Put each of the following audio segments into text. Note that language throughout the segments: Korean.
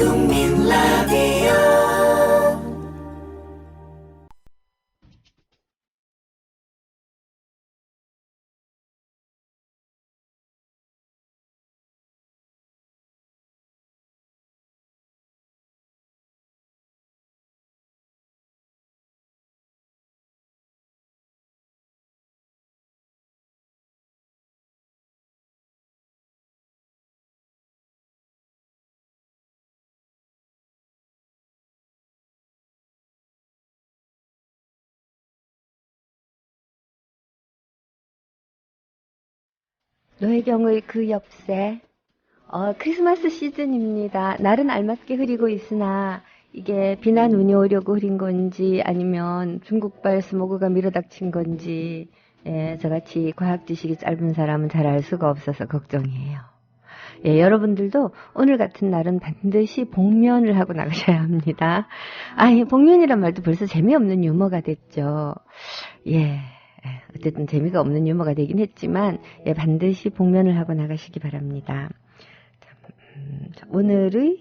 국민 라디오 노혜경의 그 엽새. 크리스마스 시즌입니다. 날은 알맞게 흐리고 있으나 이게 비나 눈이 오려고 흐린 건지 아니면 중국발 스모그가 밀어닥친 건지 저같이 과학 지식이 짧은 사람은 잘 알 수가 없어서 걱정이에요. 여러분들도 오늘 같은 날은 반드시 복면을 하고 나가셔야 합니다. 이 복면이란 말도 벌써 재미없는 유머가 됐죠. 어쨌든 재미가 없는 유머가 되긴 했지만 반드시 복면을 하고 나가시기 바랍니다. 오늘의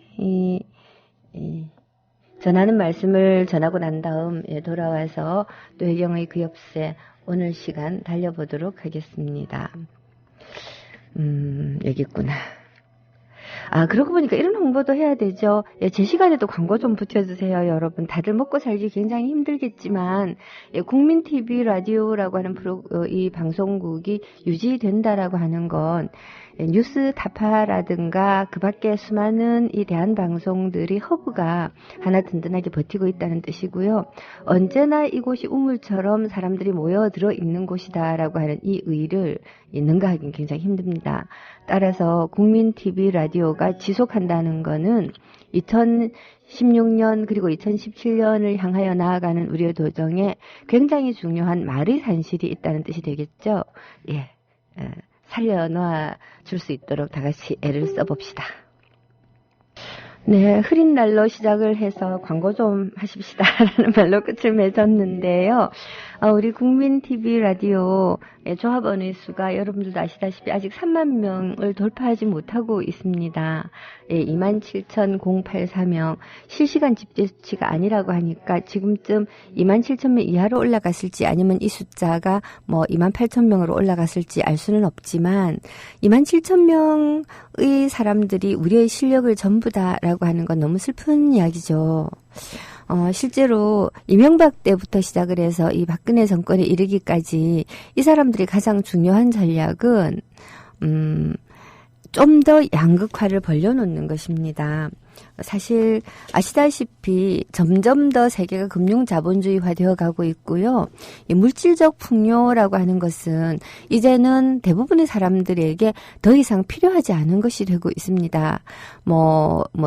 전하는 말씀을 전하고 난 다음 돌아와서 또 노혜경의 그 엽새 오늘 시간 달려보도록 하겠습니다. 여기 있구나. 그러고 보니까 이런 홍보도 해야 되죠. 제 시간에도 광고 좀 붙여주세요, 여러분. 다들 먹고 살기 굉장히 힘들겠지만, 국민 TV 라디오라고 하는 이 방송국이 유지된다라고 하는 건, 뉴스 타파라든가 그 밖에 수많은 이 대한방송들이 허브가 하나 든든하게 버티고 있다는 뜻이고요. 언제나 이곳이 우물처럼 사람들이 모여들어 있는 곳이다라고 하는 이 의의를 능가하기는 굉장히 힘듭니다. 따라서 국민 TV 라디오가 지속한다는 거는 2016년 그리고 2017년을 향하여 나아가는 우리의 도정에 굉장히 중요한 말의 산실이 있다는 뜻이 되겠죠. 살려놔 줄 수 있도록 다 같이 애를 써봅시다. 흐린 날로 시작을 해서 광고 좀 하십시다 라는 말로 끝을 맺었는데요. 우리 국민 TV 라디오 조합원의 수가 여러분들도 아시다시피 아직 3만 명을 돌파하지 못하고 있습니다. 27,084명 실시간 집계 수치가 아니라고 하니까 지금쯤 27,000명 이하로 올라갔을지 아니면 이 숫자가 28,000명으로 올라갔을지 알 수는 없지만 27,000명의 사람들이 우리의 실력을 전부다라고 하는 건 너무 슬픈 이야기죠. 실제로 이명박 때부터 시작을 해서 이 박근혜 정권에 이르기까지 이 사람들이 가장 중요한 전략은 좀 더 양극화를 벌려놓는 것입니다. 사실 아시다시피 점점 더 세계가 금융자본주의화 되어가고 있고요. 이 물질적 풍요라고 하는 것은 이제는 대부분의 사람들에게 더 이상 필요하지 않은 것이 되고 있습니다.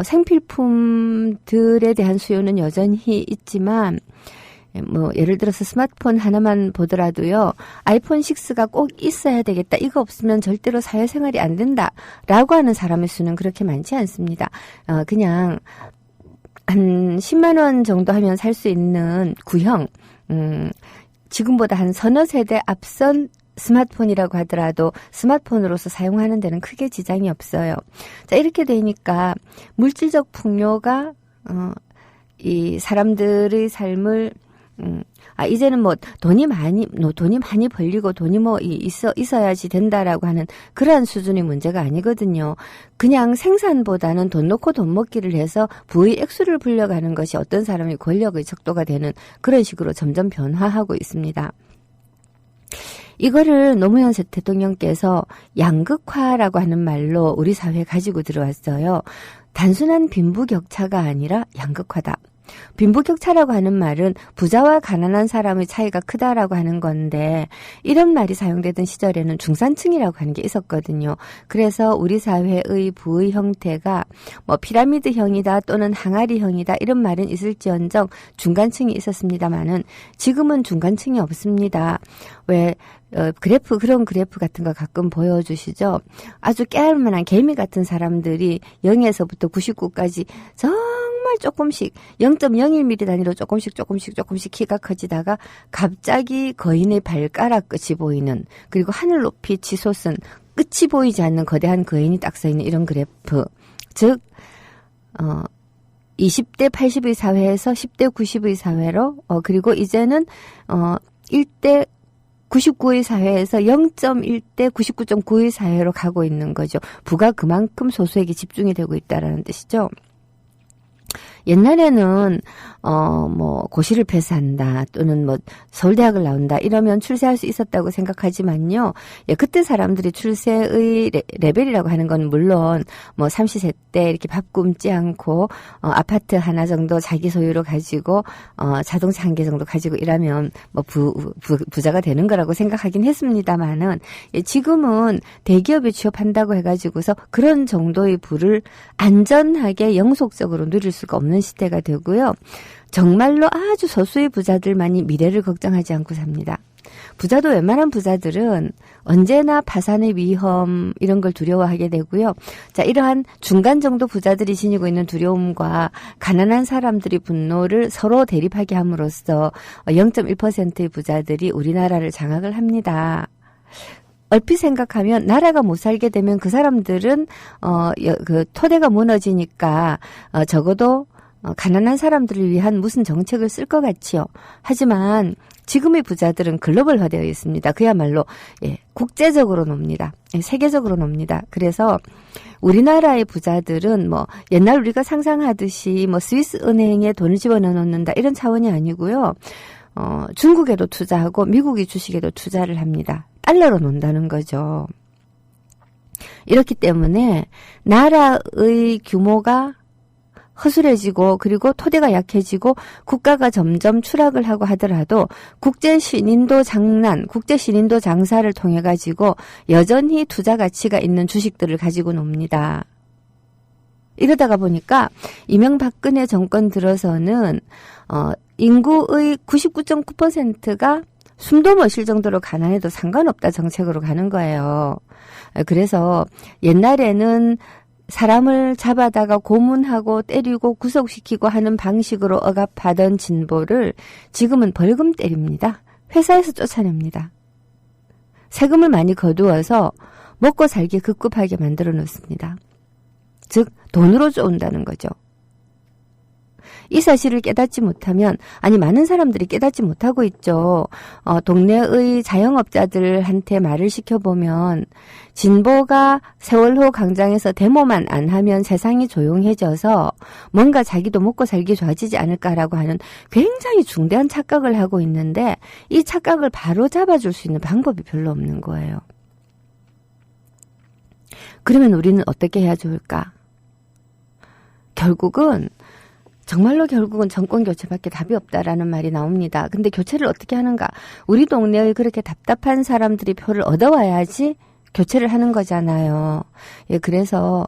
생필품들에 대한 수요는 여전히 있지만 예를 들어서 스마트폰 하나만 보더라도요. 아이폰 6가 꼭 있어야 되겠다. 이거 없으면 절대로 사회생활이 안 된다. 라고 하는 사람의 수는 그렇게 많지 않습니다. 그냥 한 10만 원 정도 하면 살 수 있는 구형, 지금보다 한 서너 세대 앞선 스마트폰이라고 하더라도 스마트폰으로서 사용하는 데는 크게 지장이 없어요. 자, 이렇게 되니까 물질적 풍요가 이 사람들의 삶을 이제는 돈이 많이 벌리고 돈이 있어야지 된다라고 하는 그러한 수준의 문제가 아니거든요. 그냥 생산보다는 돈 놓고 돈 먹기를 해서 부의 액수를 불려가는 것이 어떤 사람의 권력의 척도가 되는 그런 식으로 점점 변화하고 있습니다. 이거를 노무현 대통령께서 양극화라고 하는 말로 우리 사회에 가지고 들어왔어요. 단순한 빈부격차가 아니라 양극화다. 빈부격차라고 하는 말은 부자와 가난한 사람의 차이가 크다라고 하는 건데 이런 말이 사용되던 시절에는 중산층이라고 하는 게 있었거든요. 그래서 우리 사회의 부의 형태가 피라미드형이다 또는 항아리형이다 이런 말은 있을지언정 중간층이 있었습니다만은 지금은 중간층이 없습니다. 그런 그래프 같은 거 가끔 보여주시죠. 아주 깨알만한 개미 같은 사람들이 0에서부터 99까지 정말 조금씩 0.01mm 단위로 조금씩 키가 커지다가 갑자기 거인의 발가락 끝이 보이는, 그리고 하늘 높이 치솟은 끝이 보이지 않는 거대한 거인이 딱 서 있는 이런 그래프. 즉 20대 80의 사회에서 10대 90의 사회로, 그리고 이제는, 1대 99의 사회에서 0.1대 99.9의 사회로 가고 있는 거죠. 부가 그만큼 소수에게 집중이 되고 있다라는 뜻이죠. 옛날에는 고시를 패스한다 또는 서울대학을 나온다 이러면 출세할 수 있었다고 생각하지만요. 그때 사람들이 출세의 레벨이라고 하는 건 물론 삼시세 때 이렇게 밥 굶지 않고 아파트 하나 정도 자기 소유로 가지고 자동차 한 개 정도 가지고 이러면 부자가 되는 거라고 생각하긴 했습니다만은 지금은 대기업에 취업한다고 해가지고서 그런 정도의 부를 안전하게 영속적으로 누릴 수가 없는 시대가 되고요. 정말로 아주 소수의 부자들만이 미래를 걱정하지 않고 삽니다. 부자도 웬만한 부자들은 언제나 파산의 위험 이런 걸 두려워하게 되고요. 자, 이러한 중간 정도 부자들이 지니고 있는 두려움과 가난한 사람들이 분노를 서로 대립하게 함으로써 0.1%의 부자들이 우리나라를 장악을 합니다. 얼핏 생각하면 나라가 못 살게 되면 그 사람들은 그 토대가 무너지니까 적어도 가난한 사람들을 위한 무슨 정책을 쓸 것 같지요. 하지만 지금의 부자들은 글로벌화되어 있습니다. 그야말로 국제적으로 놉니다. 세계적으로 놉니다. 그래서 우리나라의 부자들은 옛날 우리가 상상하듯이 스위스 은행에 돈을 집어넣어 놓는다 이런 차원이 아니고요. 중국에도 투자하고 미국의 주식에도 투자를 합니다. 달러로 논다는 거죠. 이렇기 때문에 나라의 규모가 허술해지고 그리고 토대가 약해지고 국가가 점점 추락을 하고 하더라도 국제 신인도 장사를 통해 가지고 여전히 투자 가치가 있는 주식들을 가지고 놉니다. 이러다가 보니까 이명박근혜 정권 들어서는 인구의 99.9%가 숨도 못 쉴 정도로 가난해도 상관없다 정책으로 가는 거예요. 그래서 옛날에는 사람을 잡아다가 고문하고 때리고 구속시키고 하는 방식으로 억압하던 진보를 지금은 벌금 때립니다. 회사에서 쫓아냅니다. 세금을 많이 거두어서 먹고 살기 급급하게 만들어 놓습니다. 즉 돈으로 쪼은다는 거죠. 이 사실을 깨닫지 못하면 많은 사람들이 깨닫지 못하고 있죠. 동네의 자영업자들한테 말을 시켜보면 진보가 세월호 광장에서 데모만 안 하면 세상이 조용해져서 뭔가 자기도 먹고 살기 좋아지지 않을까라고 하는 굉장히 중대한 착각을 하고 있는데 이 착각을 바로 잡아줄 수 있는 방법이 별로 없는 거예요. 그러면 우리는 어떻게 해야 좋을까? 결국은 정권 교체밖에 답이 없다라는 말이 나옵니다. 근데 교체를 어떻게 하는가? 우리 동네의 그렇게 답답한 사람들이 표를 얻어와야지 교체를 하는 거잖아요. 그래서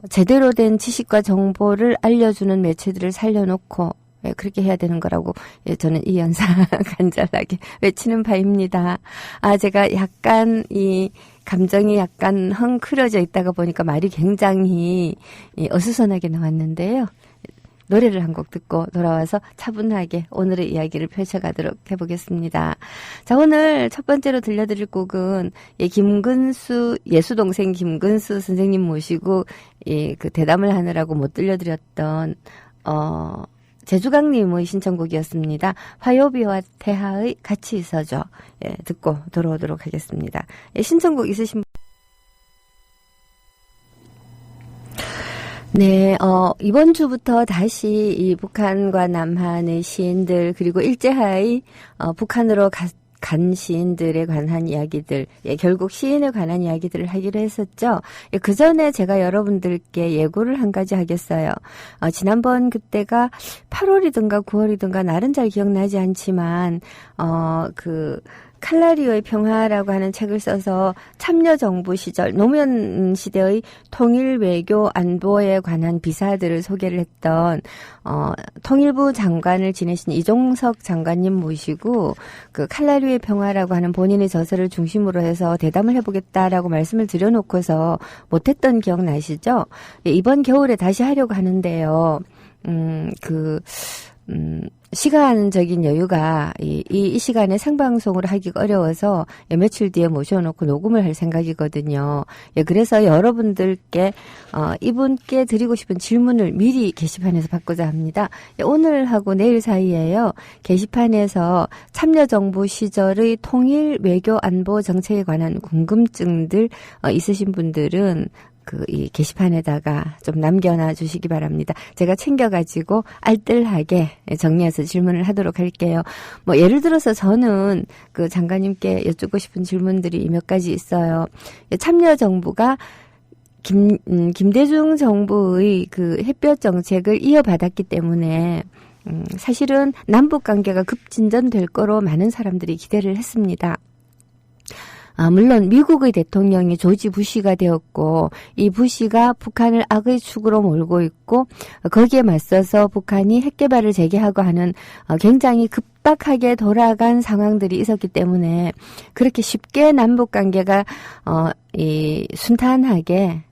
제대로 된 지식과 정보를 알려주는 매체들을 살려놓고 그렇게 해야 되는 거라고 저는 이 연사 간절하게 외치는 바입니다. 제가 약간 이 감정이 약간 헝클어져 있다가 보니까 말이 굉장히 어수선하게 나왔는데요. 노래를 한 곡 듣고 돌아와서 차분하게 오늘의 이야기를 펼쳐가도록 해보겠습니다. 자, 오늘 첫 번째로 들려드릴 곡은 김근수 예수동생 김근수 선생님 모시고 그 대담을 하느라고 못 들려드렸던 제주강님의 신청곡이었습니다. 화요비와 태하의 같이 있어줘. 듣고 돌아오도록 하겠습니다. 신청곡 있으신 분? 네, 이번 주부터 다시 이 북한과 남한의 시인들, 그리고 일제하에 북한으로 간 시인들에 관한 이야기들, 결국 시인에 관한 이야기들을 하기로 했었죠. 그 전에 제가 여러분들께 예고를 한 가지 하겠어요. 지난번 그때가 8월이든가 9월이든가 날은 잘 기억나지 않지만, 칼라리오의 평화라고 하는 책을 써서 참여정부 시절 노무현 시대의 통일 외교 안보에 관한 비사들을 소개를 했던 통일부 장관을 지내신 이종석 장관님 모시고 그 칼라리오의 평화라고 하는 본인의 저서를 중심으로 해서 대담을 해보겠다라고 말씀을 드려놓고서 못했던 기억 나시죠? 이번 겨울에 다시 하려고 하는데요. 시간적인 여유가 이 시간에 생방송을 하기가 어려워서 며칠 뒤에 모셔놓고 녹음을 할 생각이거든요. 그래서 여러분들께 이분께 드리고 싶은 질문을 미리 게시판에서 받고자 합니다. 오늘하고 내일 사이에요. 게시판에서 참여정부 시절의 통일 외교 안보 정책에 관한 궁금증들 있으신 분들은 이 게시판에다가 좀 남겨놔 주시기 바랍니다. 제가 챙겨가지고 알뜰하게 정리해서 질문을 하도록 할게요. 예를 들어서 저는 장관님께 여쭙고 싶은 질문들이 몇 가지 있어요. 참여정부가 김대중 정부의 햇볕 정책을 이어받았기 때문에 사실은 남북 관계가 급진전될 거로 많은 사람들이 기대를 했습니다. 물론 미국의 대통령이 조지 부시가 되었고 이 부시가 북한을 악의 축으로 몰고 있고 거기에 맞서서 북한이 핵개발을 재개하고 하는 굉장히 급박하게 돌아간 상황들이 있었기 때문에 그렇게 쉽게 남북관계가 순탄하게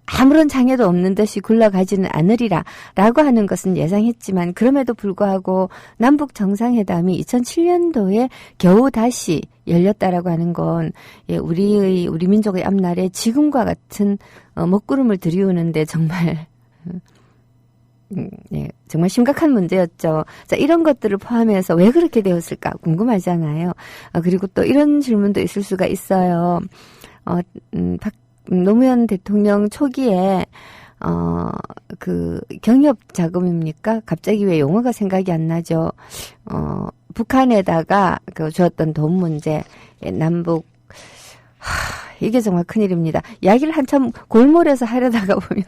아무런 장애도 없는 듯이 굴러가지는 않으리라라고 하는 것은 예상했지만 그럼에도 불구하고 남북 정상회담이 2007년도에 겨우 다시 열렸다라고 하는 건 우리 민족의 앞날에 지금과 같은 먹구름을 들이우는데 정말 정말 심각한 문제였죠. 자, 이런 것들을 포함해서 왜 그렇게 되었을까 궁금하잖아요. 그리고 또 이런 질문도 있을 수가 있어요. 노무현 대통령 초기에 경협 자금입니까? 갑자기 왜 용어가 생각이 안 나죠? 북한에다가 주었던 돈 문제, 남북 이게 정말 큰일입니다. 이야기를 한참 골몰해서 하려다가 보면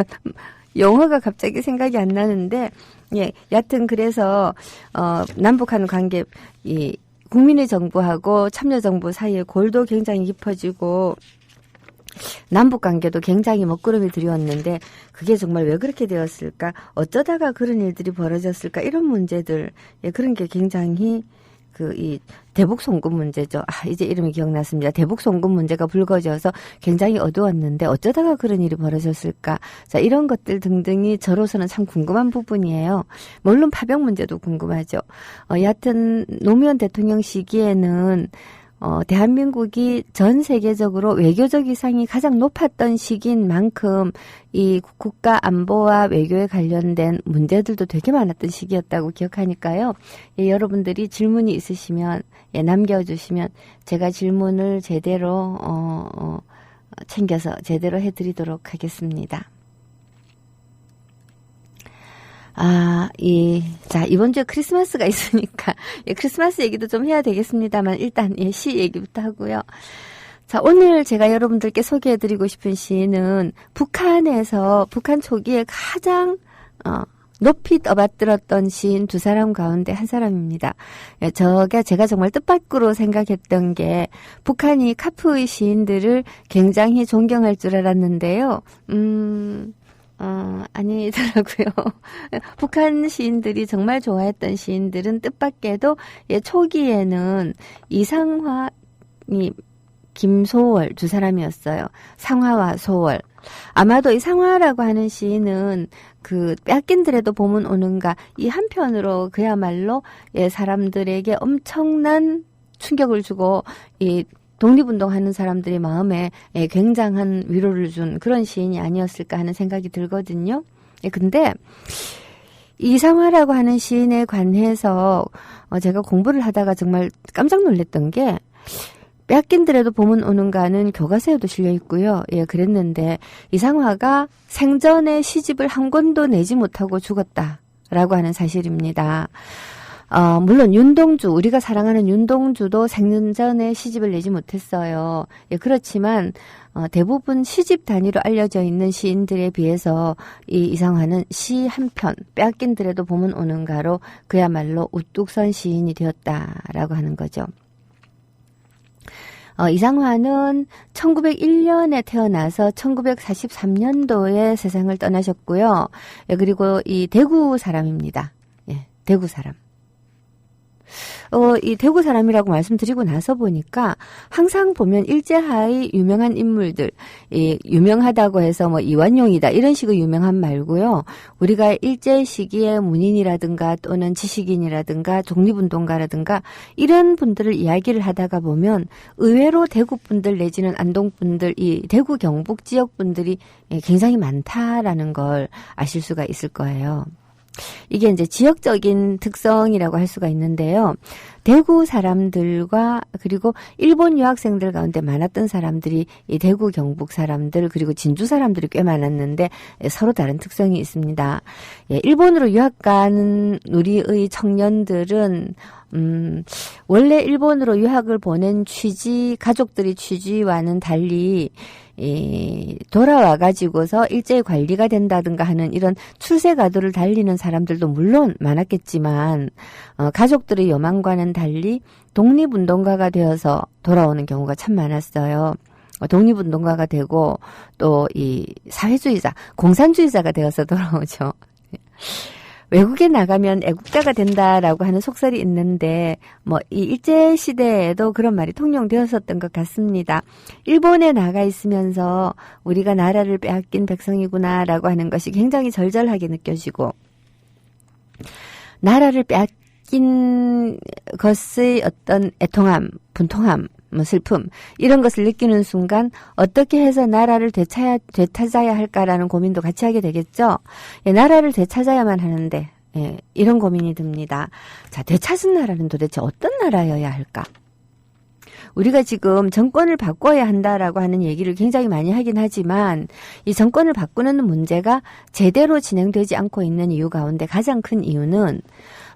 용어가 갑자기 생각이 안 나는데, 여하튼 그래서 남북한 관계 국민의 정부하고 참여정부 사이의 골도 굉장히 깊어지고. 남북 관계도 굉장히 먹구름이 들이웠는데 그게 정말 왜 그렇게 되었을까? 어쩌다가 그런 일들이 벌어졌을까? 이런 문제들, 그런 게 굉장히 이 대북 송금 문제죠. 이제 이름이 기억났습니다. 대북 송금 문제가 불거져서 굉장히 어두웠는데 어쩌다가 그런 일이 벌어졌을까? 자, 이런 것들 등등이 저로서는 참 궁금한 부분이에요. 물론 파병 문제도 궁금하죠. 여하튼 노무현 대통령 시기에는 대한민국이 전 세계적으로 외교적 위상이 가장 높았던 시기인 만큼 이 국가 안보와 외교에 관련된 문제들도 되게 많았던 시기였다고 기억하니까요. 여러분들이 질문이 있으시면 남겨주시면 제가 질문을 제대로 챙겨서 제대로 해드리도록 하겠습니다. 자, 이번 주에 크리스마스가 있으니까, 크리스마스 얘기도 좀 해야 되겠습니다만, 일단, 시 얘기부터 하고요. 자, 오늘 제가 여러분들께 소개해드리고 싶은 시는 북한 초기에 가장, 높이 떠받들었던 시인 두 사람 가운데 한 사람입니다. 제가 정말 뜻밖으로 생각했던 게, 북한이 카프의 시인들을 굉장히 존경할 줄 알았는데요. 아니더라고요. 북한 시인들이 정말 좋아했던 시인들은 뜻밖에도 초기에는 이상화, 김소월 두 사람이었어요. 상화와 소월. 아마도 이 상화라고 하는 시인은 뺏긴들에도 봄은 오는가 이 한편으로 그야말로 사람들에게 엄청난 충격을 주고 독립운동하는 사람들의 마음에 굉장한 위로를 준 그런 시인이 아니었을까 하는 생각이 들거든요. 근데 이상화라고 하는 시인에 관해서 제가 공부를 하다가 정말 깜짝 놀랐던 게 뺏긴들에도 봄은 오는가는 교과서에도 실려 있고요. 그랬는데 이상화가 생전에 시집을 한 권도 내지 못하고 죽었다라고 하는 사실입니다. 물론 우리가 사랑하는 윤동주도 생전에 시집을 내지 못했어요. 그렇지만 대부분 시집 단위로 알려져 있는 시인들에 비해서 이상화는 시 한 편, 뺏긴들에도 봄은 오는가로 그야말로 우뚝 선 시인이 되었다라고 하는 거죠. 이상화는 1901년에 태어나서 1943년도에 세상을 떠나셨고요. 그리고 이 대구 사람입니다. 대구 사람. 이 대구 사람이라고 말씀드리고 나서 보니까 항상 보면 일제하의 유명한 인물들, 유명하다고 해서 뭐 이완용이다 이런 식의 유명한 말고요. 우리가 일제 시기의 문인이라든가 또는 지식인이라든가 독립운동가라든가 이런 분들을 이야기를 하다가 보면 의외로 대구 분들 내지는 안동 분들, 이 대구 경북 지역 분들이 굉장히 많다라는 걸 아실 수가 있을 거예요. 이게 이제 지역적인 특성이라고 할 수가 있는데요. 대구 사람들과 그리고 일본 유학생들 가운데 많았던 사람들이 이 대구 경북 사람들 그리고 진주 사람들이 꽤 많았는데 서로 다른 특성이 있습니다. 일본으로 유학 간 우리의 청년들은 원래 일본으로 유학을 보낸 가족들이 취지와는 달리 돌아와가지고서 일제히 관리가 된다든가 하는 이런 출세가도를 달리는 사람들도 물론 많았겠지만, 가족들의 여망과는 달리 독립운동가가 되어서 돌아오는 경우가 참 많았어요. 독립운동가가 되고, 또 사회주의자, 공산주의자가 되어서 돌아오죠. 외국에 나가면 애국자가 된다라고 하는 속설이 있는데 이 일제 시대에도 그런 말이 통용되었었던 것 같습니다. 일본에 나가 있으면서 우리가 나라를 빼앗긴 백성이구나라고 하는 것이 굉장히 절절하게 느껴지고 나라를 빼앗긴 것의 어떤 애통함, 분통함, 슬픔 이런 것을 느끼는 순간 어떻게 해서 나라를 되찾아야 할까라는 고민도 같이 하게 되겠죠. 나라를 되찾아야만 하는데 이런 고민이 듭니다. 자, 되찾은 나라는 도대체 어떤 나라여야 할까? 우리가 지금 정권을 바꿔야 한다라고 하는 얘기를 굉장히 많이 하긴 하지만 이 정권을 바꾸는 문제가 제대로 진행되지 않고 있는 이유 가운데 가장 큰 이유는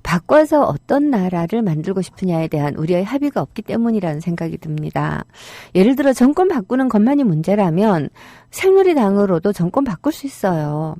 바꿔서 어떤 나라를 만들고 싶으냐에 대한 우리의 합의가 없기 때문이라는 생각이 듭니다. 예를 들어 정권 바꾸는 것만이 문제라면 새누리당으로도 정권 바꿀 수 있어요.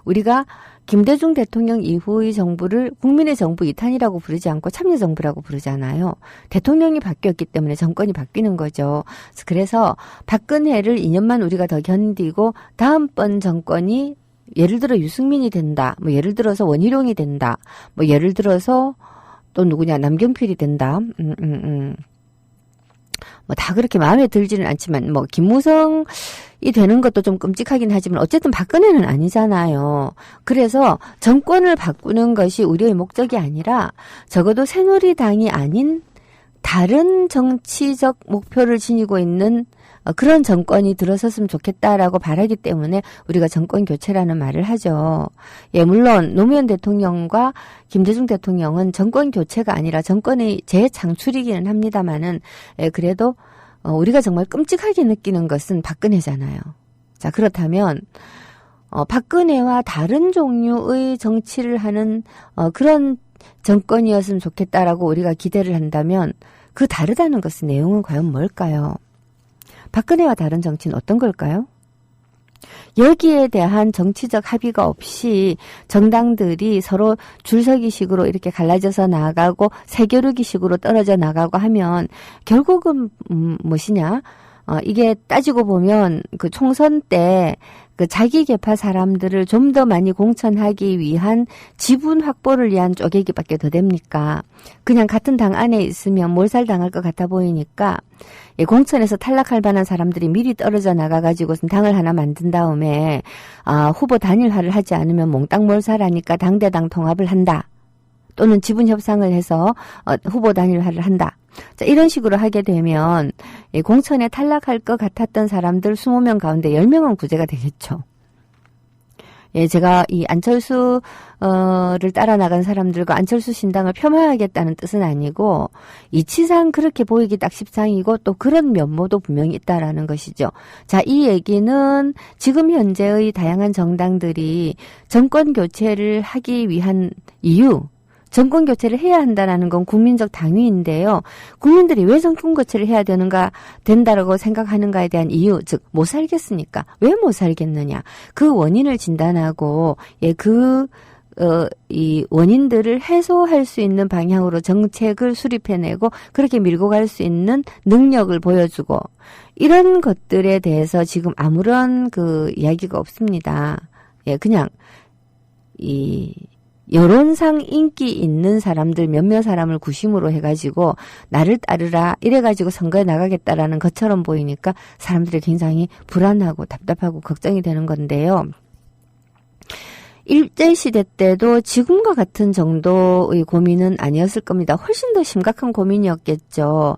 우리가 김대중 대통령 이후의 정부를 국민의 정부 2탄이라고 부르지 않고 참여정부라고 부르잖아요. 대통령이 바뀌었기 때문에 정권이 바뀌는 거죠. 그래서 박근혜를 2년만 우리가 더 견디고 다음번 정권이 예를 들어 유승민이 된다. 예를 들어서 원희룡이 된다. 예를 들어서 또 누구냐 남경필이 된다. 다 그렇게 마음에 들지는 않지만 김무성이 되는 것도 좀 끔찍하긴 하지만 어쨌든 박근혜는 아니잖아요. 그래서 정권을 바꾸는 것이 우리의 목적이 아니라 적어도 새누리당이 아닌 다른 정치적 목표를 지니고 있는 그런 정권이 들어섰으면 좋겠다라고 바라기 때문에 우리가 정권 교체라는 말을 하죠. 물론 노무현 대통령과 김대중 대통령은 정권 교체가 아니라 정권의 재창출이기는 합니다만은 그래도 우리가 정말 끔찍하게 느끼는 것은 박근혜잖아요. 자, 그렇다면 박근혜와 다른 종류의 정치를 하는 그런 정권이었으면 좋겠다라고 우리가 기대를 한다면 그 다르다는 것의 내용은 과연 뭘까요? 박근혜와 다른 정치는 어떤 걸까요? 여기에 대한 정치적 합의가 없이 정당들이 서로 줄서기식으로 이렇게 갈라져서 나가고 세겨루기식으로 떨어져 나가고 하면 결국은 무엇이냐? 이게 따지고 보면 그 총선 때 그 자기 계파 사람들을 좀 더 많이 공천하기 위한 지분 확보를 위한 쪼개기밖에 더 됩니까? 그냥 같은 당 안에 있으면 몰살당할 것 같아 보이니까 공천에서 탈락할 만한 사람들이 미리 떨어져 나가가지고선 당을 하나 만든 다음에 후보 단일화를 하지 않으면 몽땅 몰살하니까 당대당 통합을 한다. 또는 지분 협상을 해서 후보 단일화를 한다. 자, 이런 식으로 하게 되면 공천에 탈락할 것 같았던 사람들 20명 가운데 10명은 구제가 되겠죠. 제가 이 안철수를 따라 나간 사람들과 안철수 신당을 폄하하겠다는 뜻은 아니고 이치상 그렇게 보이기 딱 십상이고 또 그런 면모도 분명히 있다라는 것이죠. 자, 이 얘기는 지금 현재의 다양한 정당들이 정권 교체를 하기 위한 이유, 정권 교체를 해야 한다는 건 국민적 당위인데요. 국민들이 왜 정권 교체를 해야 된다라고 생각하는가에 대한 이유, 즉 못 살겠으니까 왜 못 살겠느냐, 그 원인을 진단하고 이 원인들을 해소할 수 있는 방향으로 정책을 수립해내고 그렇게 밀고 갈 수 있는 능력을 보여주고 이런 것들에 대해서 지금 아무런 그 이야기가 없습니다. 그냥 여론상 인기 있는 사람들 몇몇 사람을 구심으로 해가지고 나를 따르라 이래가지고 선거에 나가겠다라는 것처럼 보이니까 사람들이 굉장히 불안하고 답답하고 걱정이 되는 건데요. 일제시대 때도 지금과 같은 정도의 고민은 아니었을 겁니다. 훨씬 더 심각한 고민이었겠죠.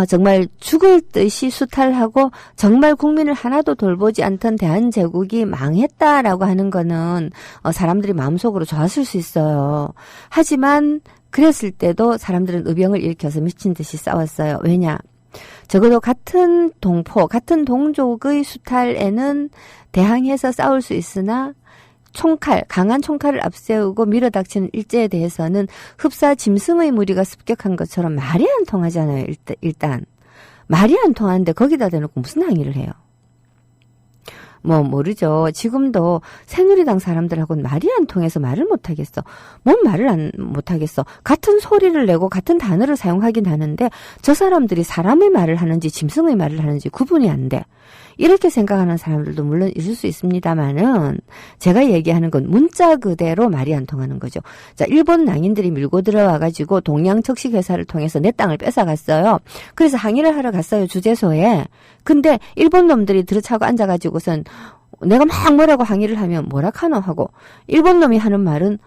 정말 죽을 듯이 수탈하고 정말 국민을 하나도 돌보지 않던 대한제국이 망했다라고 하는 거는 사람들이 마음속으로 좋았을 수 있어요. 하지만 그랬을 때도 사람들은 의병을 일으켜서 미친 듯이 싸웠어요. 왜냐? 적어도 같은 동포, 같은 동족의 수탈에는 대항해서 싸울 수 있으나 강한 총칼을 앞세우고 밀어닥치는 일제에 대해서는 흡사 짐승의 무리가 습격한 것처럼 말이 안 통하잖아요. 일단 말이 안 통하는데 거기다 대놓고 무슨 항의를 해요? 모르죠. 지금도 새누리당 사람들하고는 말이 안 통해서 말을 못하겠어. 뭔 말을 못하겠어. 같은 소리를 내고 같은 단어를 사용하긴 하는데 저 사람들이 사람의 말을 하는지 짐승의 말을 하는지 구분이 안 돼. 이렇게 생각하는 사람들도 물론 있을 수 있습니다만은 제가 얘기하는 건 문자 그대로 말이 안 통하는 거죠. 자, 일본 낭인들이 밀고 들어와가지고 동양척식회사를 통해서 내 땅을 뺏어갔어요. 그래서 항의를 하러 갔어요, 주재소에. 근데 일본 놈들이 들어차고 앉아가지고선 내가 막 뭐라고 항의를 하면 뭐라 카노 하고 일본 놈이 하는 말은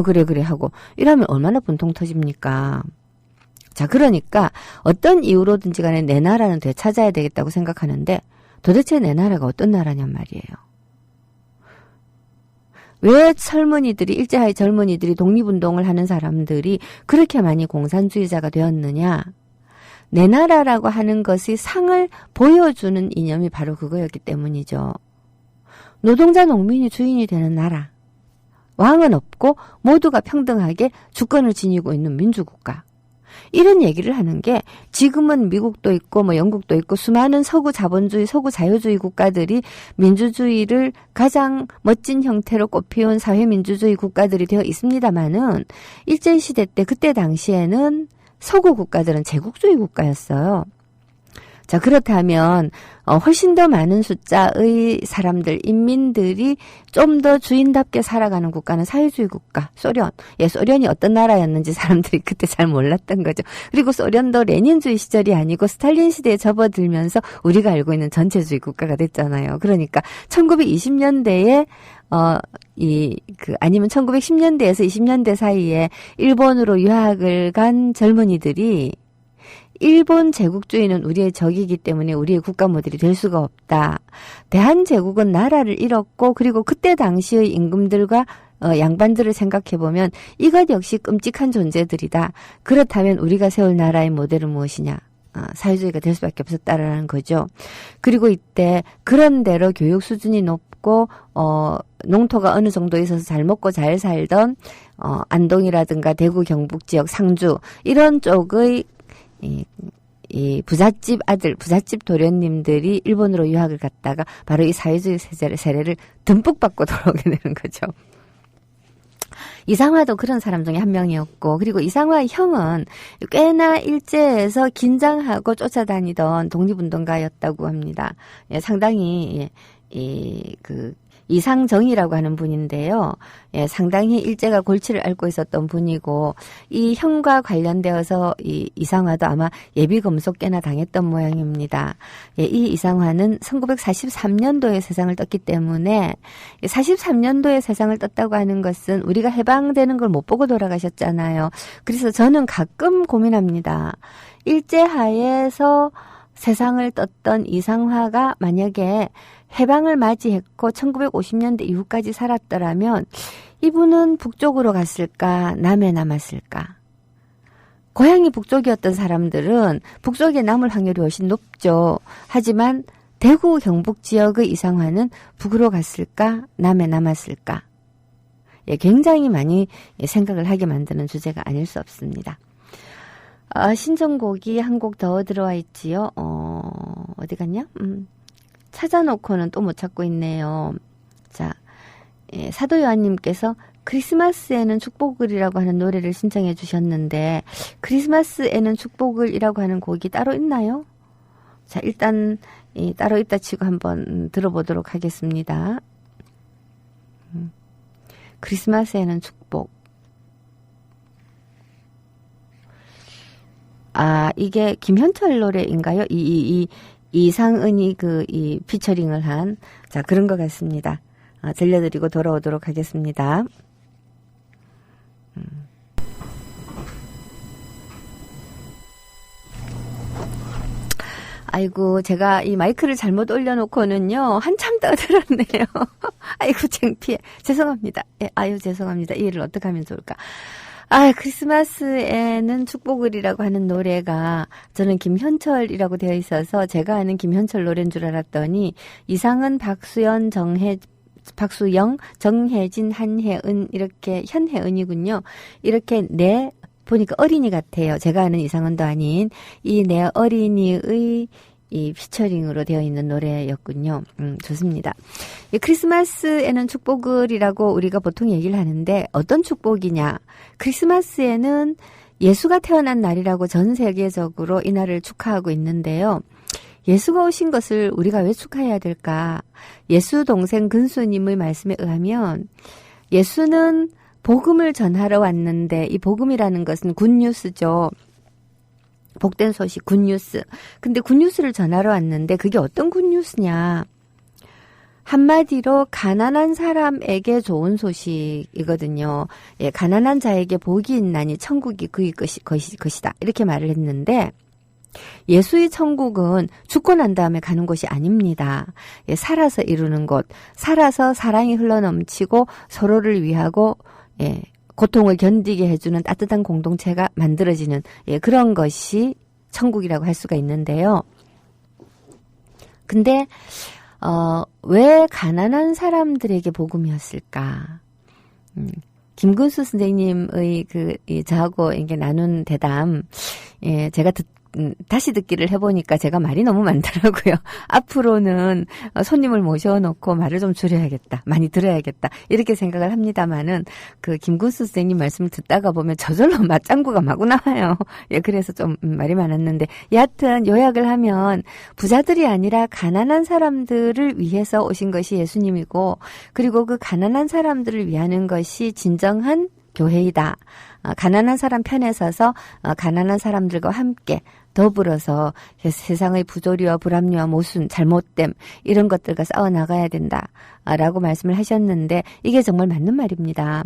그래 하고 이러면 얼마나 분통 터집니까? 자, 그러니까 어떤 이유로든지 간에 내 나라는 되찾아야 되겠다고 생각하는데 도대체 내 나라가 어떤 나라냔 말이에요. 왜 일제하의 젊은이들이 독립운동을 하는 사람들이 그렇게 많이 공산주의자가 되었느냐? 내 나라라고 하는 것이 상을 보여주는 이념이 바로 그거였기 때문이죠. 노동자 농민이 주인이 되는 나라. 왕은 없고 모두가 평등하게 주권을 지니고 있는 민주국가. 이런 얘기를 하는 게 지금은 미국도 있고 영국도 있고 수많은 서구 자본주의, 서구 자유주의 국가들이 민주주의를 가장 멋진 형태로 꼽히온 사회민주주의 국가들이 되어 있습니다만은 일제시대 때 그때 당시에는 서구 국가들은 제국주의 국가였어요. 자, 그렇다면 훨씬 더 많은 숫자의 사람들, 인민들이 좀 더 주인답게 살아가는 국가는 사회주의 국가, 소련. 소련이 어떤 나라였는지 사람들이 그때 잘 몰랐던 거죠. 그리고 소련도 레닌주의 시절이 아니고 스탈린 시대에 접어들면서 우리가 알고 있는 전체주의 국가가 됐잖아요. 그러니까 1920년대에 아니면 1910년대에서 20년대 사이에 일본으로 유학을 간 젊은이들이 일본 제국주의는 우리의 적이기 때문에 우리의 국가 모델이 될 수가 없다. 대한제국은 나라를 잃었고 그리고 그때 당시의 임금들과 양반들을 생각해보면 이것 역시 끔찍한 존재들이다. 그렇다면 우리가 세울 나라의 모델은 무엇이냐? 사회주의가 될 수밖에 없었다라는 거죠. 그리고 이때 그런 대로 교육 수준이 높고 농토가 어느 정도 있어서 잘 먹고 잘 살던 안동이라든가 대구 경북 지역 상주 이런 쪽의 이 부잣집 도련님들이 일본으로 유학을 갔다가 바로 이 사회주의 세례를 듬뿍 받고 돌아오게 되는 거죠. 이상화도 그런 사람 중에 한 명이었고, 그리고 이상화의 형은 꽤나 일제에서 긴장하고 쫓아다니던 독립운동가였다고 합니다. 상당히 이상정이라고 하는 분인데요. 상당히 일제가 골치를 앓고 있었던 분이고 이 형과 관련되어서 이 이상화도 아마 예비검속 꽤나 당했던 모양입니다. 이 이상화는 1943년도에 세상을 떴기 때문에 43년도에 세상을 떴다고 하는 것은 우리가 해방되는 걸 못 보고 돌아가셨잖아요. 그래서 저는 가끔 고민합니다. 일제하에서 세상을 떴던 이상화가 만약에 해방을 맞이했고 1950년대 이후까지 살았더라면 이분은 북쪽으로 갔을까, 남에 남았을까? 고향이 북쪽이었던 사람들은 북쪽에 남을 확률이 훨씬 높죠. 하지만 대구 경북 지역의 이상화는 북으로 갔을까, 남에 남았을까? 굉장히 많이 생각을 하게 만드는 주제가 아닐 수 없습니다. 신청곡이 한 곡 더 들어와 있지요. 어디 갔냐? 찾아놓고는 또 못 찾고 있네요. 자, 사도 요한님께서 크리스마스에는 축복을이라고 하는 노래를 신청해 주셨는데 크리스마스에는 축복을이라고 하는 곡이 따로 있나요? 자, 일단 따로 있다 치고 한번 들어보도록 하겠습니다. 크리스마스에는 축복. 이게 김현철 노래인가요? 이상은이 이 피처링을 한, 자, 그런 것 같습니다. 들려드리고 돌아오도록 하겠습니다. 아이고, 제가 이 마이크를 잘못 올려놓고는요, 한참 떠들었네요. 아이고, 창피해. 죄송합니다. 예, 죄송합니다. 이 일을 어떻게 하면 좋을까. 크리스마스에는 축복을이라고 하는 노래가 저는 김현철이라고 되어 있어서 제가 아는 김현철 노래인 줄 알았더니 이상은, 박수영, 정혜진, 한혜은, 이렇게 현혜은이군요. 이렇게 보니까 어린이 같아요. 제가 아는 이상은도 아닌 이 내 어린이의 이 피처링으로 되어 있는 노래였군요. 좋습니다. 이 크리스마스에는 축복을이라고 우리가 보통 얘기를 하는데 어떤 축복이냐? 크리스마스에는 예수가 태어난 날이라고 전 세계적으로 이 날을 축하하고 있는데요. 예수가 오신 것을 우리가 왜 축하해야 될까? 예수 동생 근수님의 말씀에 의하면 예수는 복음을 전하러 왔는데 이 복음이라는 것은 굿뉴스죠. 복된 소식, 굿뉴스. 근데 굿뉴스를 전하러 왔는데 그게 어떤 굿뉴스냐. 한마디로 가난한 사람에게 좋은 소식이거든요. 예, 가난한 자에게 복이 있나니 천국이 그의 것이다. 이렇게 말을 했는데 예수의 천국은 죽고 난 다음에 가는 곳이 아닙니다. 예, 살아서 이루는 곳. 살아서 사랑이 흘러넘치고 서로를 위하고 고통을 견디게 해주는 따뜻한 공동체가 만들어지는 그런 것이 천국이라고 할 수가 있는데요. 근데 왜 가난한 사람들에게 복음이었을까? 김근수 선생님의 저하고 이게 나눈 대담, 제가 다시 듣기를 해보니까 제가 말이 너무 많더라고요. 앞으로는 손님을 모셔놓고 말을 좀 줄여야겠다. 많이 들어야겠다. 이렇게 생각을 합니다만은 김군수 선생님 말씀을 듣다가 보면 저절로 맞장구가 마구 나와요. 예, 그래서 좀 말이 많았는데 여하튼 요약을 하면 부자들이 아니라 가난한 사람들을 위해서 오신 것이 예수님이고 그리고 그 가난한 사람들을 위하는 것이 진정한 교회이다. 가난한 사람 편에 서서 가난한 사람들과 함께 더불어서 세상의 부조리와 불합리와 모순, 잘못됨 이런 것들과 싸워나가야 된다라고 말씀을 하셨는데 이게 정말 맞는 말입니다.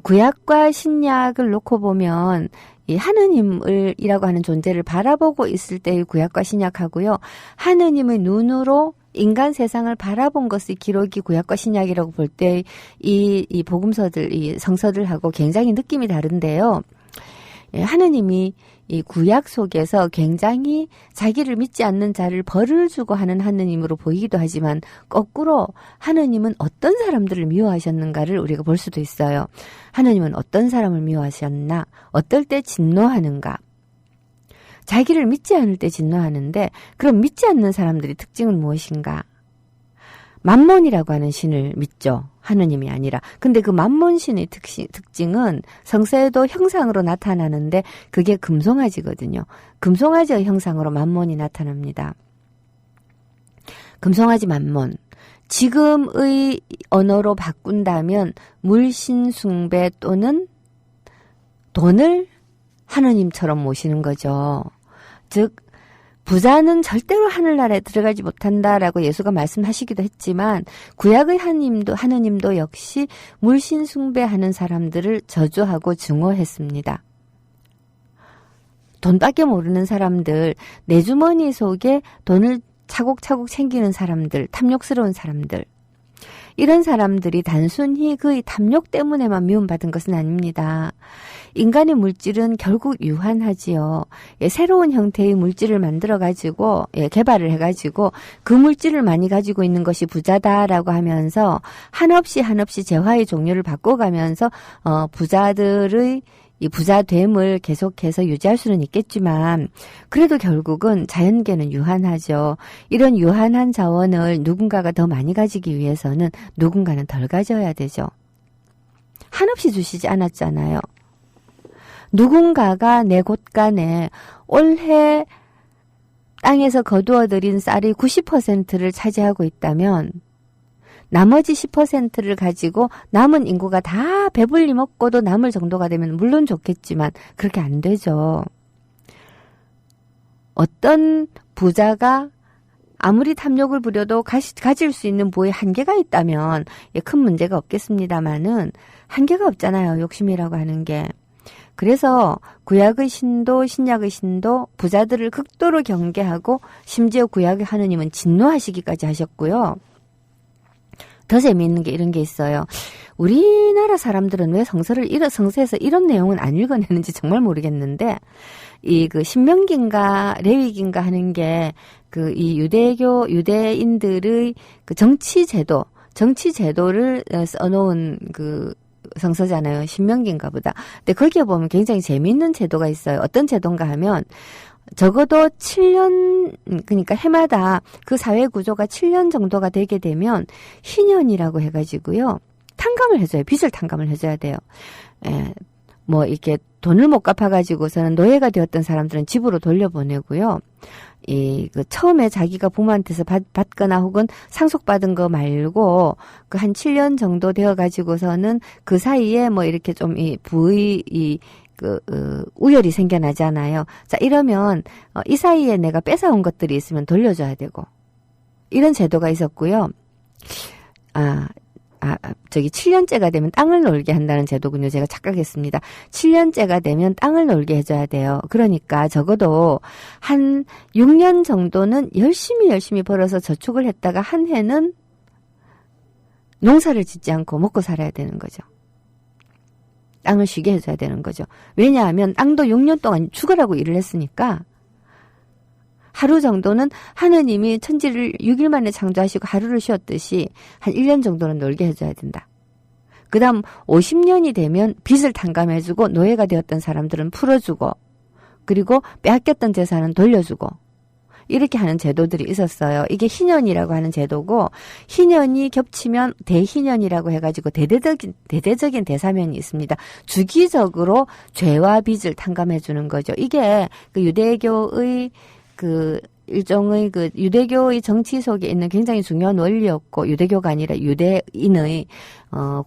구약과 신약을 놓고 보면 이 하느님이라고 하는 존재를 바라보고 있을 때의 구약과 신약하고요. 하느님의 눈으로 인간 세상을 바라본 것의 기록이 구약과 신약이라고 볼 때 이 복음서들, 이 성서들하고 굉장히 느낌이 다른데요. 하느님이 이 구약 속에서 굉장히 자기를 믿지 않는 자를 벌을 주고 하는 하느님으로 보이기도 하지만 거꾸로 하느님은 어떤 사람들을 미워하셨는가를 우리가 볼 수도 있어요. 하느님은 어떤 사람을 미워하셨나? 어떨 때 진노하는가? 자기를 믿지 않을 때 진노하는데 그럼 믿지 않는 사람들의 특징은 무엇인가? 맘몬이라고 하는 신을 믿죠. 하느님이 아니라. 근데 그 맘몬 신의 특징은 성서에도 형상으로 나타나는데 그게 금송아지거든요. 금송아지의 형상으로 맘몬이 나타납니다. 금송아지 맘몬. 지금의 언어로 바꾼다면 물신 숭배 또는 돈을 하느님처럼 모시는 거죠. 즉 부자는 절대로 하늘나라에 들어가지 못한다라고 예수가 말씀하시기도 했지만 구약의 하느님도 역시 물신 숭배하는 사람들을 저주하고 증오했습니다. 돈밖에 모르는 사람들, 내 주머니 속에 돈을 차곡차곡 챙기는 사람들, 탐욕스러운 사람들. 이런 사람들이 단순히 그의 탐욕 때문에만 미움받은 것은 아닙니다. 인간의 물질은 결국 유한하지요. 새로운 형태의 물질을 만들어가지고, 개발을 해가지고 그 물질을 많이 가지고 있는 것이 부자다라고 하면서 한없이 재화의 종류를 바꿔가면서 부자들의 이 부자됨을 계속해서 유지할 수는 있겠지만 그래도 결국은 자연계는 유한하죠. 이런 유한한 자원을 누군가가 더 많이 가지기 위해서는 누군가는 덜 가져야 되죠. 한없이 주시지 않았잖아요. 누군가가 내 곳간에 올해 땅에서 거두어들인 쌀의 90%를 차지하고 있다면 나머지 10%를 가지고 남은 인구가 다 배불리 먹고도 남을 정도가 되면 물론 좋겠지만 그렇게 안 되죠. 어떤 부자가 아무리 탐욕을 부려도 가질 수 있는 부의 한계가 있다면 큰 문제가 없겠습니다만은 한계가 없잖아요. 욕심이라고 하는 게. 그래서 구약의 신도 신약의 신도 부자들을 극도로 경계하고 심지어 구약의 하느님은 진노하시기까지 하셨고요. 더 재미있는 게 이런 게 있어요. 우리나라 사람들은 왜 성서에서 이런 내용은 안 읽어내는지 정말 모르겠는데, 그 신명기인가 레위기인가 하는 게 이 유대인들의 그 정치제도를 써놓은 그 성서잖아요. 신명기인가 보다. 근데 거기에 보면 굉장히 재미있는 제도가 있어요. 어떤 제도인가 하면 적어도 7년, 그러니까 해마다 그 사회 구조가 7년 정도가 되게 되면 희년이라고 해가지고요. 탕감을 해줘요. 빚을 탕감을 해줘야 돼요. 뭐 이렇게 돈을 못 갚아가지고서는 노예가 되었던 사람들은 집으로 돌려보내고요. 처음에 자기가 부모한테서 받거나 혹은 상속받은 거 말고 그 한 7년 정도 되어가지고서는 그 사이에 뭐 이렇게 좀 우열이 생겨나잖아요. 자, 이러면 이 사이에 내가 뺏어온 것들이 있으면 돌려줘야 되고 이런 제도가 있었고요. 7년째가 되면 땅을 놀게 한다는 제도군요. 제가 착각했습니다. 7년째가 되면 땅을 놀게 해줘야 돼요. 그러니까 적어도 한 6년 정도는 열심히 벌어서 저축을 했다가 한 해는 농사를 짓지 않고 먹고 살아야 되는 거죠. 땅을 쉬게 해줘야 되는 거죠. 왜냐하면 땅도 6년 동안 죽으라고 일을 했으니까 하루 정도는 하느님이 천지를 6일 만에 창조하시고 하루를 쉬었듯이 한 1년 정도는 놀게 해줘야 된다. 그 다음 50년이 되면 빚을 탕감해주고 노예가 되었던 사람들은 풀어주고 그리고 빼앗겼던 재산은 돌려주고 이렇게 하는 제도들이 있었어요. 이게 희년이라고 하는 제도고 희년이 겹치면 대희년이라고 해가지고 대대적인 대사면이 있습니다. 주기적으로 죄와 빚을 탕감해주는 거죠. 이게 그 유대교의 일종의 유대교의 정치 속에 있는 굉장히 중요한 원리였고, 유대교가 아니라 유대인의,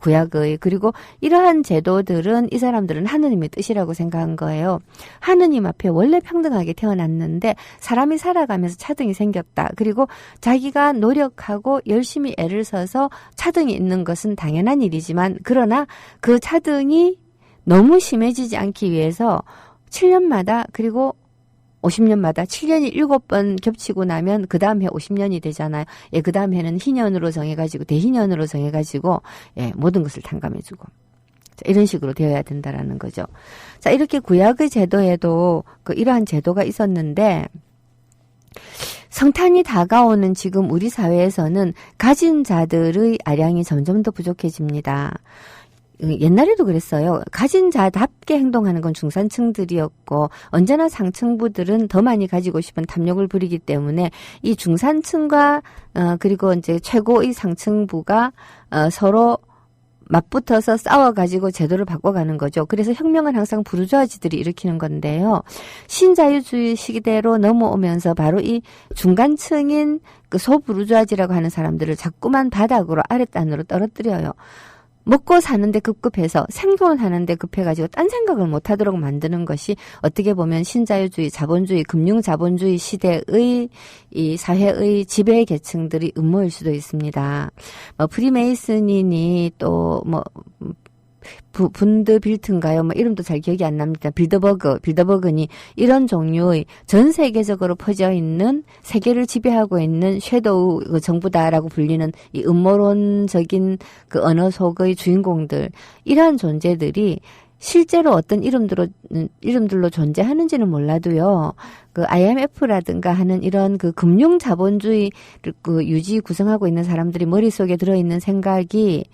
구약의, 그리고 이러한 제도들은 이 사람들은 하느님의 뜻이라고 생각한 거예요. 하느님 앞에 원래 평등하게 태어났는데, 사람이 살아가면서 차등이 생겼다. 그리고 자기가 노력하고 열심히 애를 써서 차등이 있는 것은 당연한 일이지만, 그러나 그 차등이 너무 심해지지 않기 위해서 7년마다, 그리고 50년마다 7년이 7번 겹치고 나면 그 다음 해 50년이 되잖아요. 그 다음 해는 희년으로 정해가지고 대희년으로 정해가지고 모든 것을 탕감해주고 이런 식으로 되어야 된다라는 거죠. 자, 이렇게 구약의 제도에도 이러한 제도가 있었는데 성탄이 다가오는 지금 우리 사회에서는 가진 자들의 아량이 점점 더 부족해집니다. 옛날에도 그랬어요. 가진 자답게 행동하는 건 중산층들이었고 언제나 상층부들은 더 많이 가지고 싶은 탐욕을 부리기 때문에 이 중산층과 그리고 이제 최고의 상층부가 서로 맞붙어서 싸워가지고 제도를 바꿔가는 거죠. 그래서 혁명은 항상 부르주아지들이 일으키는 건데요. 신자유주의 시대로 넘어오면서 바로 이 중간층인 그 소부르주아지라고 하는 사람들을 자꾸만 바닥으로 아랫단으로 떨어뜨려요. 먹고 사는데 급급해서 생존하는데 급해가지고 딴 생각을 못하도록 만드는 것이 어떻게 보면 신자유주의, 자본주의, 금융자본주의 시대의 이 사회의 지배 계층들이 음모일 수도 있습니다. 프리메이슨이니 또 분드빌트인가요? 이름도 잘 기억이 안 납니다. 빌더버그니 이런 종류의 전 세계적으로 퍼져 있는 세계를 지배하고 있는 섀도우 정부다라고 불리는 이 음모론적인 그 언어 속의 주인공들 이러한 존재들이 실제로 어떤 이름들로 존재하는지는 몰라도요. 그 IMF라든가 하는 이런 그 금융 자본주의를 구성하고 있는 사람들이 머릿속에 들어있는 생각이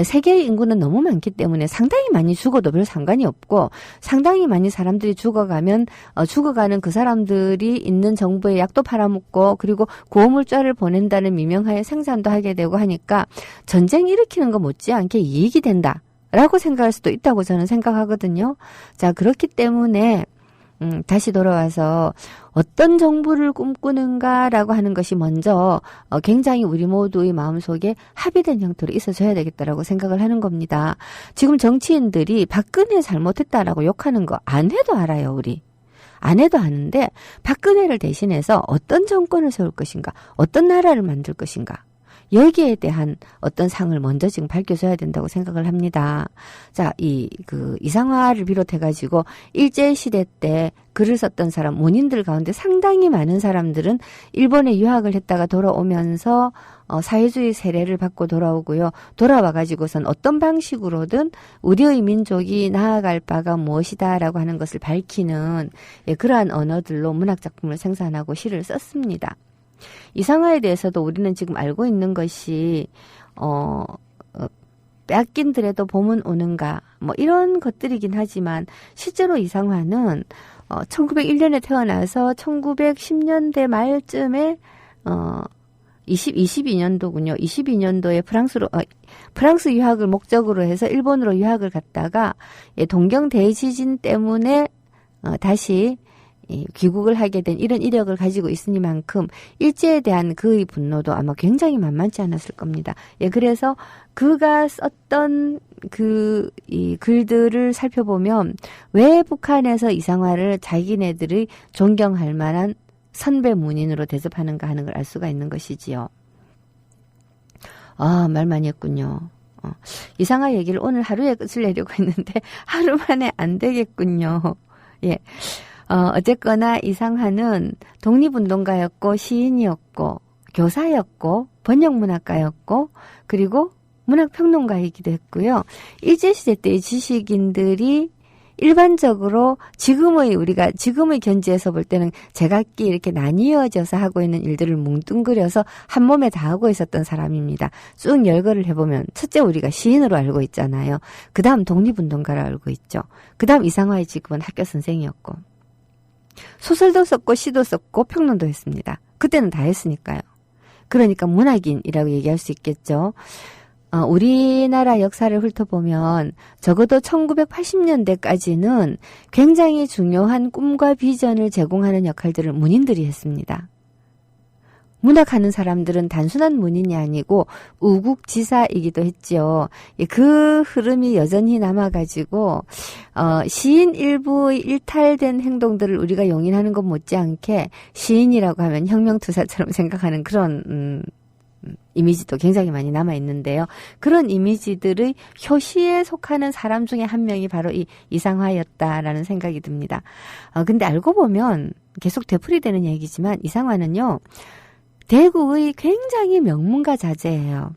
세계의 인구는 너무 많기 때문에 상당히 많이 죽어도 별 상관이 없고 상당히 많이 사람들이 죽어가면 죽어가는 그 사람들이 있는 정부에 약도 팔아먹고 그리고 고물자를 보낸다는 미명하에 생산도 하게 되고 하니까 전쟁 일으키는 거 못지않게 이익이 된다. 라고 생각할 수도 있다고 저는 생각하거든요. 자, 그렇기 때문에 다시 돌아와서 어떤 정부를 꿈꾸는가라고 하는 것이 먼저 굉장히 우리 모두의 마음속에 합의된 형태로 있어줘야 되겠다라고 생각을 하는 겁니다. 지금 정치인들이 박근혜 잘못했다라고 욕하는 거 안 해도 알아요, 우리. 안 해도 하는데 박근혜를 대신해서 어떤 정권을 세울 것인가, 어떤 나라를 만들 것인가, 여기에 대한 어떤 상을 먼저 지금 밝혀줘야 된다고 생각을 합니다. 자, 이상화를 비롯해가지고 일제시대 때 글을 썼던 사람, 문인들 가운데 상당히 많은 사람들은 일본에 유학을 했다가 돌아오면서 사회주의 세례를 받고 돌아오고요. 돌아와가지고선 어떤 방식으로든 우리의 민족이 나아갈 바가 무엇이다라고 하는 것을 밝히는 그러한 언어들로 문학작품을 생산하고 시를 썼습니다. 이상화에 대해서도 우리는 지금 알고 있는 것이 빼앗긴들에도 봄은 오는가 뭐 이런 것들이긴 하지만 실제로 이상화는 1901년에 태어나서 1910년대 말쯤에 22년도군요. 22년도에 프랑스 유학을 목적으로 해서 일본으로 유학을 갔다가 동경 대지진 때문에 다시 귀국을 하게 된 이런 이력을 가지고 있으니만큼 일제에 대한 그의 분노도 아마 굉장히 만만치 않았을 겁니다. 그래서 그가 썼던 이 글들을 살펴보면 왜 북한에서 이상화를 자기네들의 존경할 만한 선배 문인으로 대접하는가 하는 걸 알 수가 있는 것이지요. 말 많이 했군요. 이상화 얘기를 오늘 하루에 끝을 내려고 했는데 하루 만에 안 되겠군요. 예. 어쨌거나 이상화는 독립운동가였고 시인이었고 교사였고 번역문학가였고 그리고 문학평론가이기도 했고요. 일제시대 때의 지식인들이 일반적으로 지금의 견지에서 볼 때는 제각기 이렇게 나뉘어져서 하고 있는 일들을 뭉뚱그려서 한 몸에 다 하고 있었던 사람입니다. 쭉 열거를 해보면 첫째 우리가 시인으로 알고 있잖아요. 그 다음 독립운동가로 알고 있죠. 그 다음 이상화의 직업은 학교 선생이었고 소설도 썼고 시도 썼고 평론도 했습니다. 그때는 다 했으니까요. 그러니까 문학인이라고 얘기할 수 있겠죠. 우리나라 역사를 훑어보면 적어도 1980년대까지는 굉장히 중요한 꿈과 비전을 제공하는 역할들을 문인들이 했습니다. 문학하는 사람들은 단순한 문인이 아니고 우국지사이기도 했죠. 그 흐름이 여전히 남아가지고 시인 일부의 일탈된 행동들을 우리가 용인하는 것 못지않게 시인이라고 하면 혁명투사처럼 생각하는 그런 이미지도 굉장히 많이 남아있는데요. 그런 이미지들의 효시에 속하는 사람 중에 한 명이 바로 이 이상화였다라는 생각이 듭니다. 근데 알고 보면 계속 되풀이되는 얘기지만 이상화는요. 대구의 굉장히 명문가 자제예요.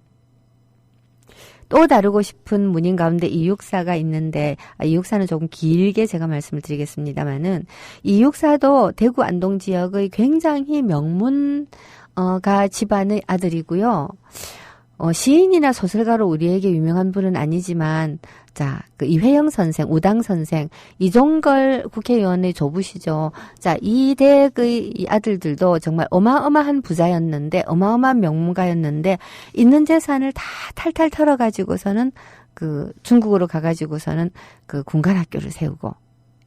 또 다루고 싶은 문인 가운데 이육사가 있는데 이육사는 조금 길게 제가 말씀을 드리겠습니다마는 이육사도 대구 안동 지역의 굉장히 명문가 집안의 아들이고요. 시인이나 소설가로 우리에게 유명한 분은 아니지만 자, 이회영 선생, 우당 선생, 이종걸 국회의원의 조부시죠. 자, 이 댁의 이 아들들도 정말 어마어마한 부자였는데, 어마어마한 명문가였는데, 있는 재산을 다 탈탈 털어가지고서는 중국으로 가가지고서는 군관학교를 세우고,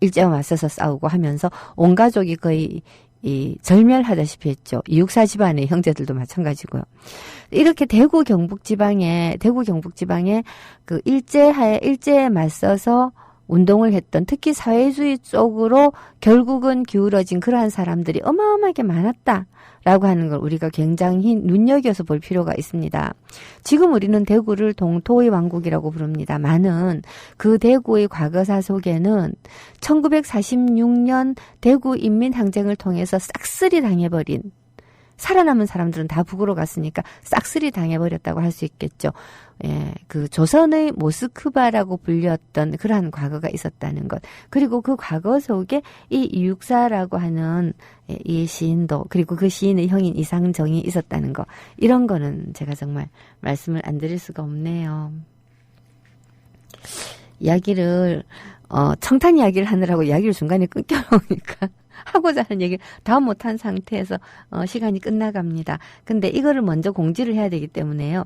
일제와 맞서서 싸우고 하면서 온 가족이 거의 절멸하다시피 했죠. 이육사 집안의 형제들도 마찬가지고요. 이렇게 대구 경북 지방에 일제에 맞서서 운동을 했던 특히 사회주의 쪽으로 결국은 기울어진 그러한 사람들이 어마어마하게 많았다라고 하는 걸 우리가 굉장히 눈여겨서 볼 필요가 있습니다. 지금 우리는 대구를 동토의 왕국이라고 부릅니다만은 그 대구의 과거사 속에는 1946년 대구 인민항쟁을 통해서 싹쓸이 당해버린 살아남은 사람들은 다 북으로 갔으니까 싹쓸이 당해버렸다고 할 수 있겠죠. 예, 조선의 모스크바라고 불렸던 그러한 과거가 있었다는 것. 그리고 그 과거 속에 이 이육사라고 하는 이 시인도, 그리고 그 시인의 형인 이상정이 있었다는 것. 이런 거는 제가 정말 말씀을 안 드릴 수가 없네요. 이야기를, 청탄 이야기를 하느라고 이야기를 중간에 끊겨놓으니까. 하고자 하는 얘기를 다 못한 상태에서 시간이 끝나갑니다. 근데 이거를 먼저 공지를 해야 되기 때문에요.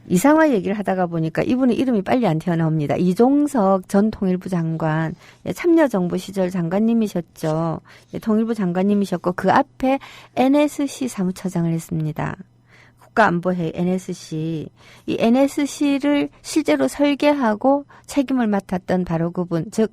이상화 얘기를 하다가 보니까 이분의 이름이 빨리 안 튀어나옵니다. 이종석 전 통일부 장관, 참여정부 시절 장관님이셨죠. 통일부 장관님이셨고 그 앞에 NSC 사무처장을 했습니다. 국가안보회의 NSC, 이 NSC를 실제로 설계하고 책임을 맡았던 바로 그분, 즉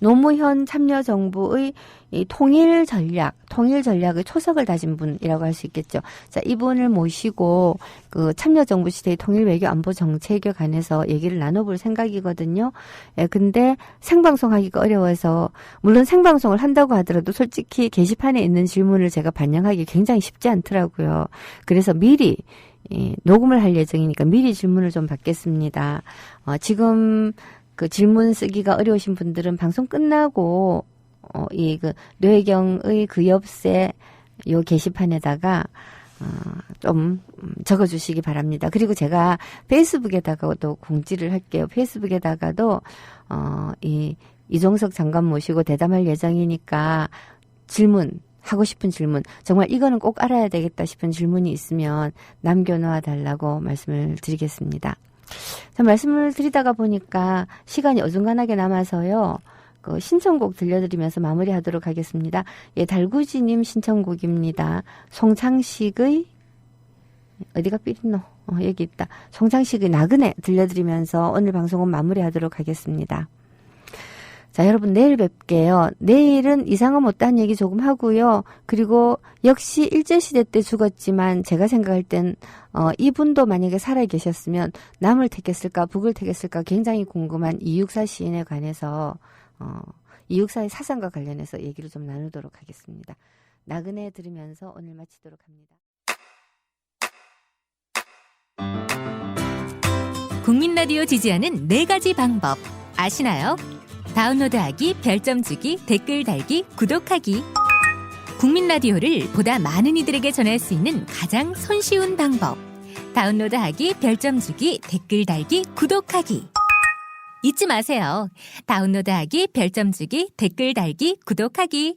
노무현 참여정부의 이 통일 전략의 초석을 다진 분이라고 할 수 있겠죠. 자, 이분을 모시고 그 참여정부 시대의 통일 외교 안보 정책에 관해서 얘기를 나눠볼 생각이거든요. 예, 근데 생방송하기가 어려워서 물론 생방송을 한다고 하더라도 솔직히 게시판에 있는 질문을 제가 반영하기 굉장히 쉽지 않더라고요. 그래서 미리 녹음을 할 예정이니까 미리 질문을 좀 받겠습니다. 지금 그 질문 쓰기가 어려우신 분들은 방송 끝나고 그 뇌경의 그 옆에 요 게시판에다가 좀 적어주시기 바랍니다. 그리고 제가 페이스북에다가도 공지를 할게요. 페이스북에다가도 이종석 장관 모시고 대담할 예정이니까 하고 싶은 질문, 정말 이거는 꼭 알아야 되겠다 싶은 질문이 있으면 남겨놓아 달라고 말씀을 드리겠습니다. 자, 말씀을 드리다가 보니까 시간이 어중간하게 남아서요. 그 신청곡 들려드리면서 마무리하도록 하겠습니다. 예, 달구지님 신청곡입니다. 송창식의 어디가 삐리노? 여기 있다. 송창식의 나그네 들려드리면서 오늘 방송은 마무리하도록 하겠습니다. 자, 여러분 내일 뵐게요. 내일은 이상한 못다한 얘기 조금 하고요. 그리고 역시 일제시대 때 죽었지만 제가 생각할 땐 이분도 만약에 살아 계셨으면 남을 택했을까 북을 택했을까 굉장히 궁금한 이육사 시인에 관해서 이육사의 사상과 관련해서 얘기를 좀 나누도록 하겠습니다. 나그네 들으면서 오늘 마치도록 합니다. 국민 라디오 지지하는 4가지 방법 아시나요? 다운로드하기, 별점 주기, 댓글 달기, 구독하기. 국민 라디오를 보다 많은 이들에게 전할 수 있는 가장 손쉬운 방법. 다운로드하기, 별점 주기, 댓글 달기, 구독하기. 잊지 마세요. 다운로드하기, 별점 주기, 댓글 달기, 구독하기.